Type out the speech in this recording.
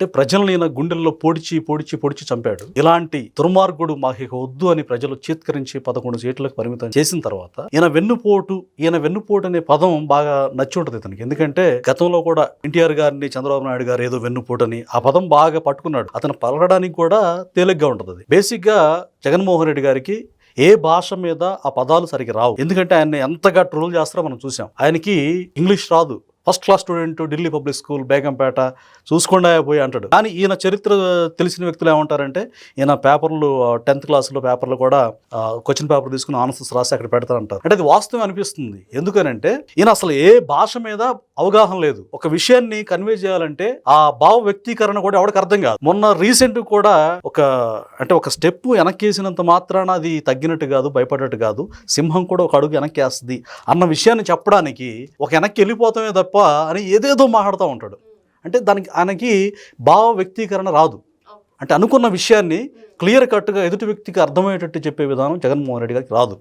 అంటే ప్రజల్ని ఈయన గుండెల్లో పొడిచి పొడిచి పొడిచి చంపాడు. ఇలాంటి దుర్మార్గుడు మాకు వద్దు అని ప్రజలు చీత్కరించి 11 సీట్లకు పరిమితం చేసిన తర్వాత ఈయన వెన్నుపోటు అనే పదం బాగా నచ్చి ఉంటుంది ఇతనికి. ఎందుకంటే గతంలో కూడా ఎన్టీఆర్ గారిని చంద్రబాబు నాయుడు గారు ఏదో వెన్నుపోటు అని ఆ పదం బాగా పట్టుకున్నాడు. అతను పలకడానికి కూడా తేలిగ్గా ఉంటుంది. బేసిక్ గా జగన్మోహన్ రెడ్డి గారికి ఏ భాష మీద ఆ పదాలు సరిగ్గా రావు. ఎందుకంటే ఆయన ఎంతగా ట్రోల్ చేస్తారో మనం చూసాం. ఆయనకి ఇంగ్లీష్ రాదు. First class student, Delhi public school, Begumpet చూసుకుండా పోయి అంటాడు. కానీ ఈయన చరిత్ర తెలిసిన వ్యక్తులు ఏమంటారంటే ఈయన పేపర్లు 10th క్లాస్లో పేపర్లు కూడా క్వశ్చన్ పేపర్ తీసుకుని ఆన్సర్స్ రాసి అక్కడ పెడతారంటారు. అంటే అది వాస్తవం అనిపిస్తుంది. ఎందుకనంటే ఈయన అసలు ఏ భాష మీద అవగాహన లేదు. ఒక విషయాన్ని కన్వే చేయాలంటే ఆ భావ వ్యక్తీకరణ కూడా ఎవరికి అర్థం కాదు. మొన్న రీసెంట్ కూడా ఒక స్టెప్ వెనక్కేసినంత మాత్రాన అది తగ్గినట్టు కాదు, భయపడేట్టు కాదు. సింహం కూడా ఒక అడుగు వెనక్కి వేస్తుంది అన్న విషయాన్ని చెప్పడానికి ఒక వెనక్కి వెళ్ళిపోతామే తప్ప అని ఏదేదో మాట్లాడుతూ ఉంటాడు. అంటే దానికి ఆయనకి భావ వ్యక్తీకరణ రాదు. అంటే అనుకున్న విషయాన్ని క్లియర్ కట్గా ఎదుటి వ్యక్తికి అర్థమయ్యేటట్టు చెప్పే విధానం జగన్మోహన్ రెడ్డి గారికి రాదు.